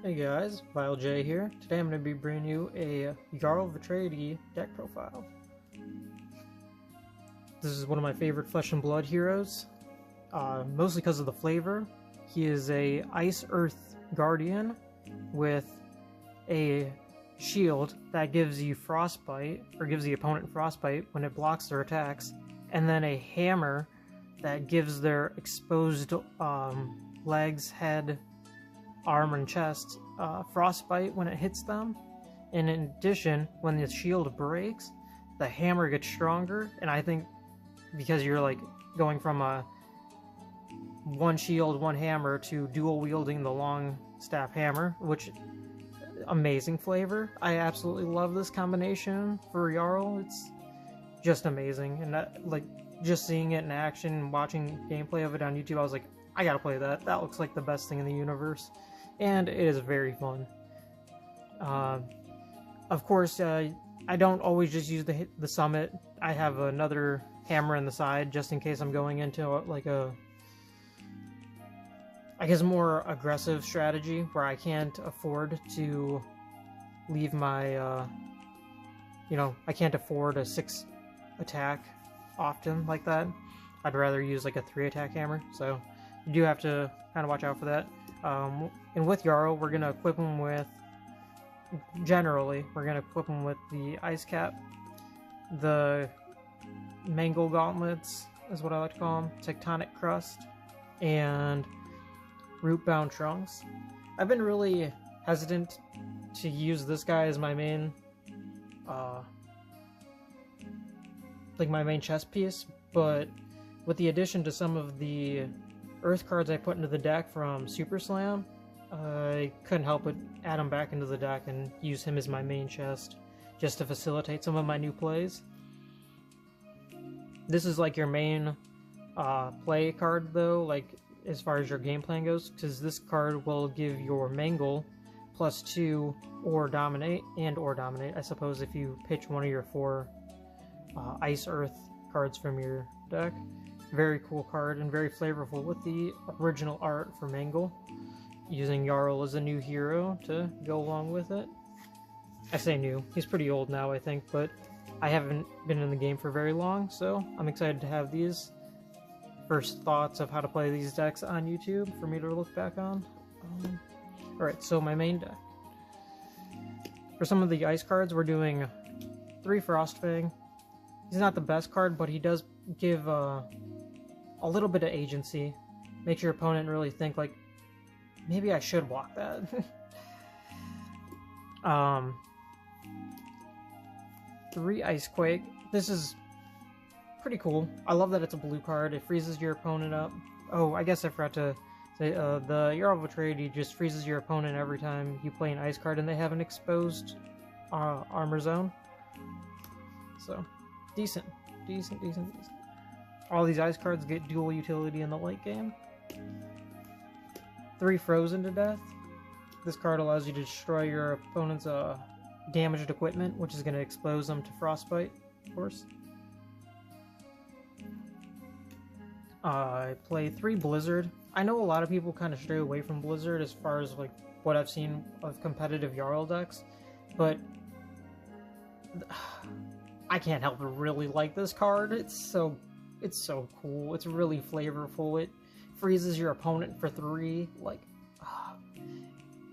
Hey guys, Vile J here. Today I'm going to be bringing you a Jarl Vetreidi deck profile. This is one of my favorite Flesh and Blood heroes, mostly because of the flavor. He is a Ice Earth Guardian with a shield that gives you Frostbite, or gives the opponent Frostbite when it blocks their attacks, and then a hammer that gives their exposed legs, head, arm, and chest Frostbite when it hits them. And in addition, when the shield breaks, the hammer gets stronger, and I think because you're like going from a one shield, one hammer to dual wielding the long staff hammer, which amazing flavor. I absolutely love this combination for Yarl. It's just amazing, and like just seeing it in action and watching gameplay of it on YouTube, I was like, I gotta play that. That looks like the best thing in the universe, and it is very fun. Of course, I don't always just use the summit. I have another hammer in the side just in case I'm going into like a, I guess, more aggressive strategy where I can't afford to leave my, I can't afford a 6 attack often like that. I'd rather use like a 3 attack hammer, so you do have to kind of watch out for that. And with Yarl, we're going to equip him with, generally, we're going to equip him with the Ice Cap, the Mangle Gauntlets is what I like to call them, Tectonic Crust, and Rootbound Trunks. I've been really hesitant to use this guy as my main, my main chess piece, but with the addition to some of the Earth cards I put into the deck from Super Slam, I couldn't help but add him back into the deck and use him as my main chest, just to facilitate some of my new plays. This is like your main play card though, like as far as your game plan goes, because this card will give your Mangle +2 or Dominate, I suppose, if you pitch one of your 4 Ice Earth cards from your deck. Very cool card and very flavorful with the original art for Mangle, using Yarl as a new hero to go along with it. I say new, he's pretty old now I think, but I haven't been in the game for very long, so I'm excited to have these first thoughts of how to play these decks on YouTube for me to look back on. Alright, so my main deck. For some of the ice cards, we're doing 3 Frostfang. He's not the best card, but he does give a little bit of agency. Makes your opponent really think, like, maybe I should block that. 3 Icequake. This is pretty cool. I love that it's a blue card. It freezes your opponent up. Oh, I guess I forgot to say, the Jarl Vetreidi just freezes your opponent every time you play an ice card and they have an exposed armor zone. So, decent. All these ice cards get dual utility in the late game. 3 Frozen to Death. This card allows you to destroy your opponent's damaged equipment, which is going to expose them to Frostbite, of course. I play 3 Blizzard. I know a lot of people kind of stray away from Blizzard as far as like what I've seen of competitive Yarl decks, but I can't help but really like this card. It's so cool. It's really flavorful. It freezes your opponent for 3. Like,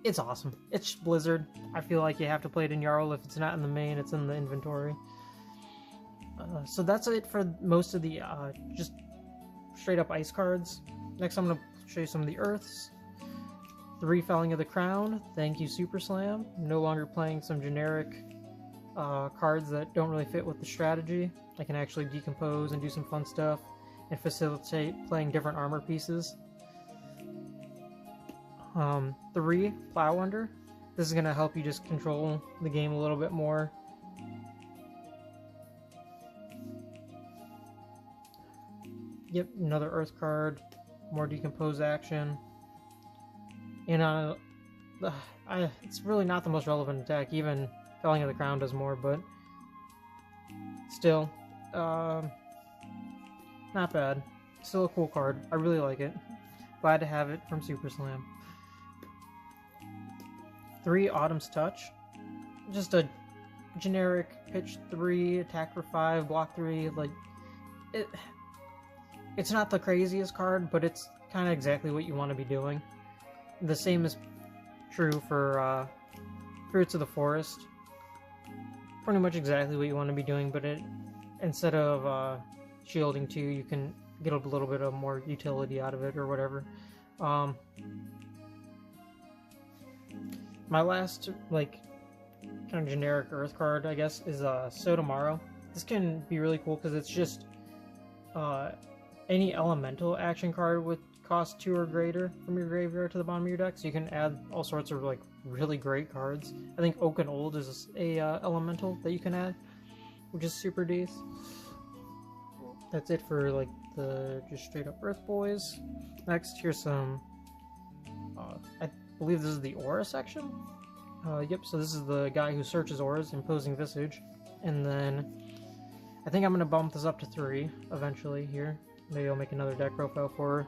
it's awesome. It's Blizzard. I feel like you have to play it in Yarl. If it's not in the main, it's in the inventory. So that's it for most of the just straight up ice cards. Next I'm going to show you some of the earths. 3 Felling of the Crown. Thank you, Super Slam. I'm no longer playing some generic cards that don't really fit with the strategy. I can actually decompose and do some fun stuff and facilitate playing different armor pieces. 3 Plow Under. This is going to help you just control the game a little bit more. Yep, another earth card, more decompose action. And it's really not the most relevant attack. Even Felling of the Crown does more, but still, not bad. Still a cool card. I really like it. Glad to have it from Super Slam. 3 Autumn's Touch. Just a generic pitch 3, attack for 5, block 3. Like, it's not the craziest card, but it's kind of exactly what you want to be doing. The same is true for Fruits of the Forest. Pretty much exactly what you want to be doing, but instead of shielding 2, you can get a little bit of more utility out of it or whatever. My last, like, kind of generic Earth card, I guess, is Sotomaro. This can be really cool because it's just any elemental action card with cost 2 or greater from your graveyard to the bottom of your deck, so you can add all sorts of like really great cards. I think Oak and Old is a elemental that you can add, which is super decent. That's it for like the just straight up Earth boys. Next, here's some. I believe this is the aura section. Yep. So this is the guy who searches auras, Imposing Visage, and then I think I'm gonna bump this up to 3 eventually here. Maybe I'll make another deck profile for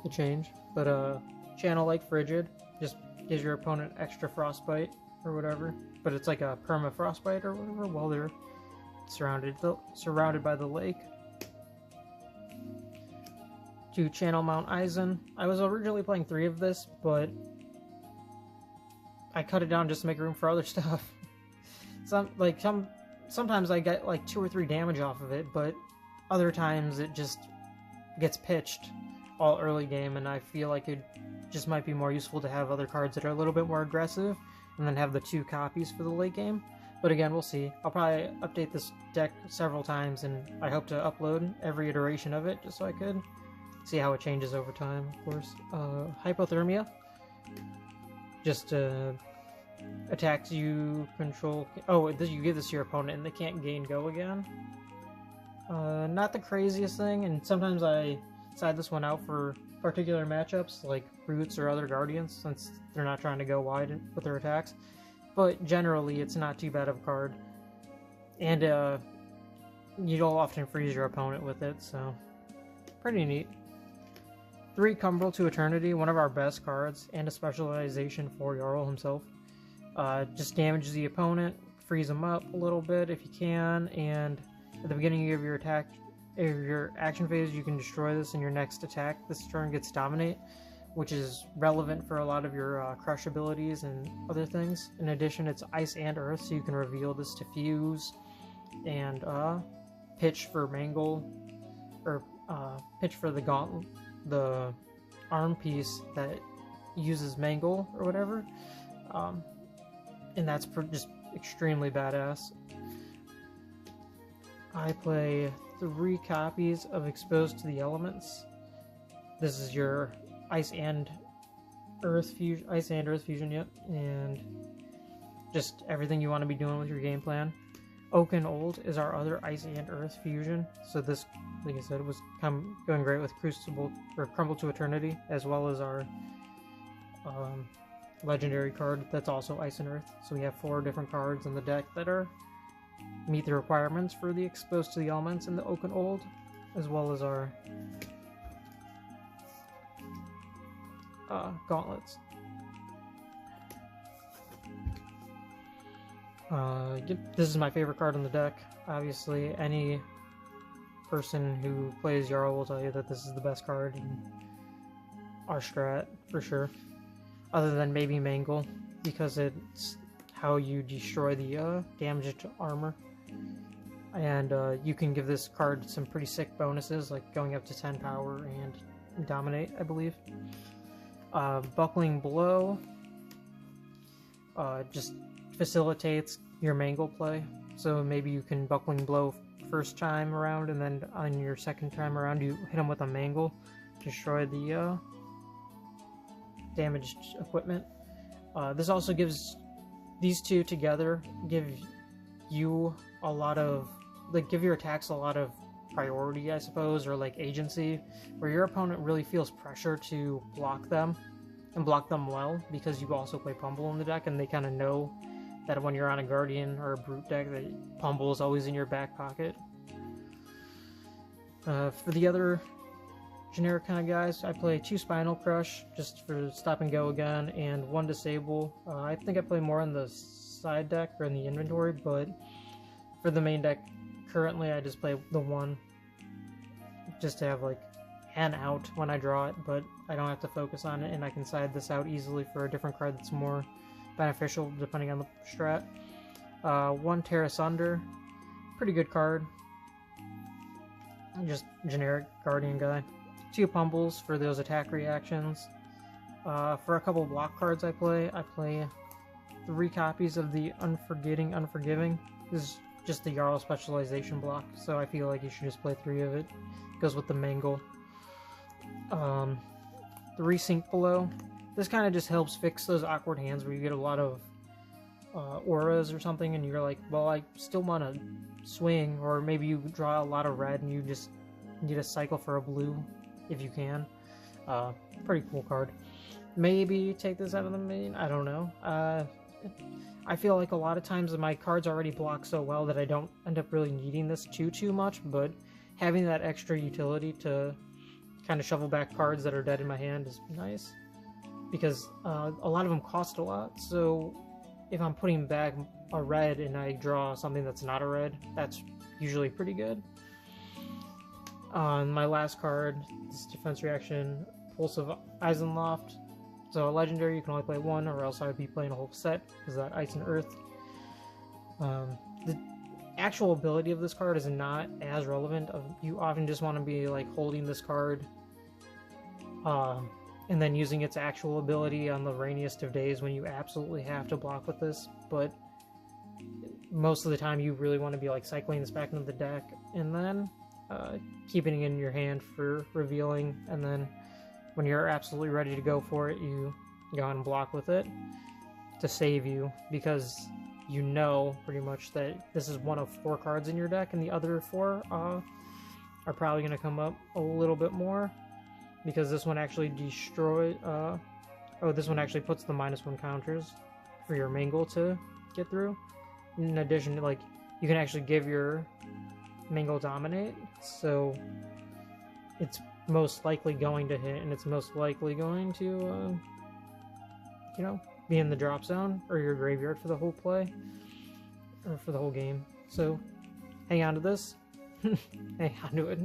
the change. But Channel Like Frigid just gives your opponent extra frostbite or whatever, but it's like a perma frostbite or whatever while they're surrounded by the lake. To Channel Mount Eisen. I was originally playing 3 of this, but I cut it down just to make room for other stuff. Sometimes I get like 2 or 3 damage off of it, but other times it just gets pitched all early game, and I feel like it just might be more useful to have other cards that are a little bit more aggressive, and then have the 2 copies for the late game. But again, we'll see. I'll probably update this deck several times, and I hope to upload every iteration of it, just so I could see how it changes over time, of course. Hypothermia. Just attacks you control. Oh, you give this to your opponent and they can't gain go again. Not the craziest thing, and sometimes I side this one out for particular matchups like Roots or other Guardians, since they're not trying to go wide with their attacks. But generally, it's not too bad of a card, and you'll often freeze your opponent with it, so pretty neat. 3 Cumbrel to Eternity, one of our best cards, and a specialization for Yarl himself. Just damages the opponent, freeze him up a little bit if you can, and at the beginning of your action phase, you can destroy this, and your next attack this turn gets Dominate, which is relevant for a lot of your Crush abilities and other things. In addition, it's Ice and Earth, so you can reveal this to Fuse, and pitch for Mangle, or pitch for the Gauntlet, the arm piece that uses Mangle or whatever, and that's just extremely badass. I play 3 copies of Exposed to the Elements. This is your Ice and Earth Fusion, yep, and just everything you want to be doing with your game plan. Oak and Old is our other Ice and Earth fusion, so this, like I said, was going great with Crucible or Crumble to Eternity, as well as our legendary card that's also Ice and Earth. So we have 4 different cards in the deck that meet the requirements for the Exposed to the Elements and the Oak and Old, as well as our gauntlets. This is my favorite card in the deck. Obviously, any person who plays Yarl will tell you that this is the best card in our strat, for sure. Other than maybe Mangle, because it's how you destroy the damage to armor. And you can give this card some pretty sick bonuses, like going up to 10 power and Dominate, I believe. Buckling Blow just facilitates your Mangle play, so maybe you can Buckling Blow first time around, and then on your second time around you hit him with a Mangle, destroy the damaged equipment. This also gives these 2 together, give you a lot of, like, give your attacks a lot of priority, I suppose, or like agency, where your opponent really feels pressure to block them, and block them well, because you also play Pummel in the deck, and they kind of know that when you're on a Guardian or a Brute deck, that Pummel is always in your back pocket. For the other generic kind of guys. I play 2 Spinal Crush just for stop and go again, and 1 Disable. I think I play more on the side deck or in the inventory, but for the main deck currently I just play the 1 just to have like an out when I draw it, but I don't have to focus on it, and I can side this out easily for a different card that's more beneficial depending on the strat. 1 Tear Asunder, pretty good card. Just generic Guardian guy. 2 Pumbles for those attack reactions. For a couple block cards I play 3 copies of the Unforgiving. This is just the Yarl specialization block, so I feel like you should just play 3 of it. Goes with the Mangle. 3 Sink Below. This kind of just helps fix those awkward hands where you get a lot of auras or something, and you're like, well, I still want to swing, or maybe you draw a lot of red and you just need a cycle for a blue if you can. Pretty cool card. Maybe take this out of the main, I don't know. I feel like a lot of times my cards already block so well that I don't end up really needing this too much, but having that extra utility to kind of shovel back cards that are dead in my hand is nice, because a lot of them cost a lot, so if I'm putting back a red and I draw something that's not a red, that's usually pretty good. On my last card, this defense reaction, Pulse of Eisenloft. So a legendary, you can only play 1, or else I would be playing a whole set, because that Ice and Earth. The actual ability of this card is not as relevant. You often just want to be like holding this card, and then using its actual ability on the rainiest of days when you absolutely have to block with this, but most of the time you really want to be like cycling this back into the deck, and then keeping it in your hand for revealing, and then when you're absolutely ready to go for it, you go and block with it to save you, because you know pretty much that this is one of 4 cards in your deck, and the other 4 are probably going to come up a little bit more, because this one actually this one actually puts the -1 counters for your Mangle to get through. In addition, like, you can actually give your Mangle Dominate, so it's most likely going to hit, and it's most likely going to, you know, be in the drop zone or your graveyard for the whole play, or for the whole game. So, hang on to this. Hang on to it.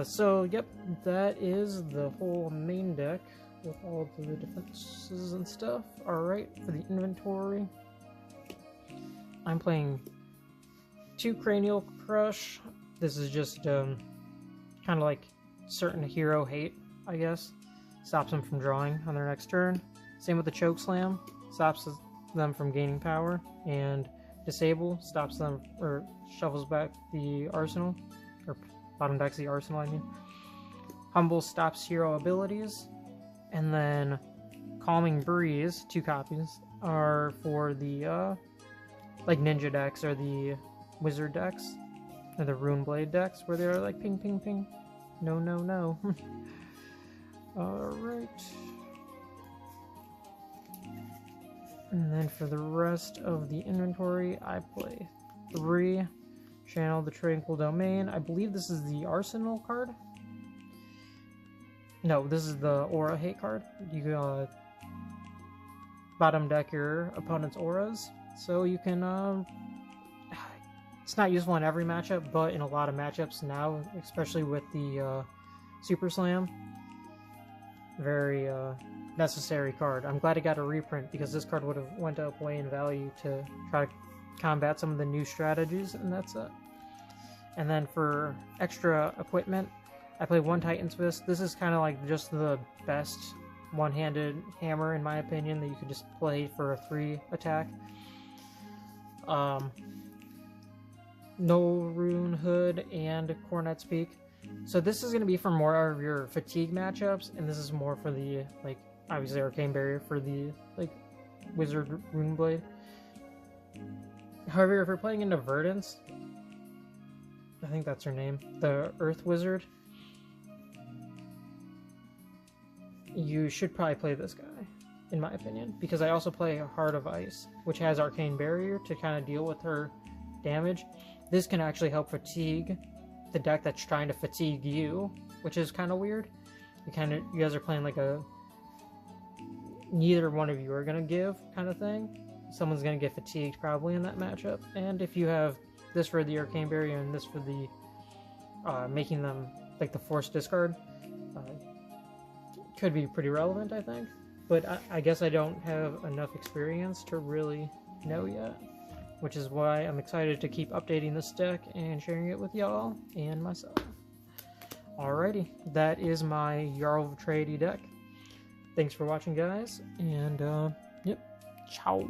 So, yep, that is the whole main deck with all of the defenses and stuff. Alright, for the inventory, I'm playing 2 Cranial Crush. This is just kind of like certain hero hate, I guess. Stops them from drawing on their next turn. Same with the Choke Slam. Stops them from gaining power. And Disable stops them, or shovels back the arsenal. Or bottom decks the arsenal, I mean. Humble stops hero abilities. And then Calming Breeze, 2 copies, are for the like ninja decks or the wizard decks, or the Rune Blade decks, where they're like ping ping ping. No, no, no. Alright. And then for the rest of the inventory, I play 3 Channel the Tranquil Domain. I believe this is the Arsenal card. No, this is the Aura Hate card. You bottom deck your opponent's auras, so you can it's not useful in every matchup, but in a lot of matchups now, especially with the Super Slam, very necessary card. I'm glad it got a reprint, because this card would have went up way in value to try to combat some of the new strategies, and that's it. And then for extra equipment, I play 1 Titan's Fist. This is kind of like just the best one-handed hammer, in my opinion, that you could just play for a 3 attack. No Rune Hood and Cornet's Peak. So this is going to be for more of your fatigue matchups, and this is more for the, like, obviously Arcane Barrier for the, like, Wizard Rune Blade. However, if you're playing into Verdance, I think that's her name, the Earth Wizard, you should probably play this guy, in my opinion, because I also play Heart of Ice, which has Arcane Barrier to kind of deal with her damage. This can actually help fatigue the deck that's trying to fatigue you, which is kind of weird. You guys are playing like a neither one of you are gonna give kind of thing. Someone's gonna get fatigued probably in that matchup, and if you have this for the Arcane Barrier and this for the making them like the forced discard, could be pretty relevant, I think. But I guess I don't have enough experience to really know yet, which is why I'm excited to keep updating this deck and sharing it with y'all and myself. Alrighty, that is my Jarl Vetreidi deck. Thanks for watching, guys, and yep, ciao.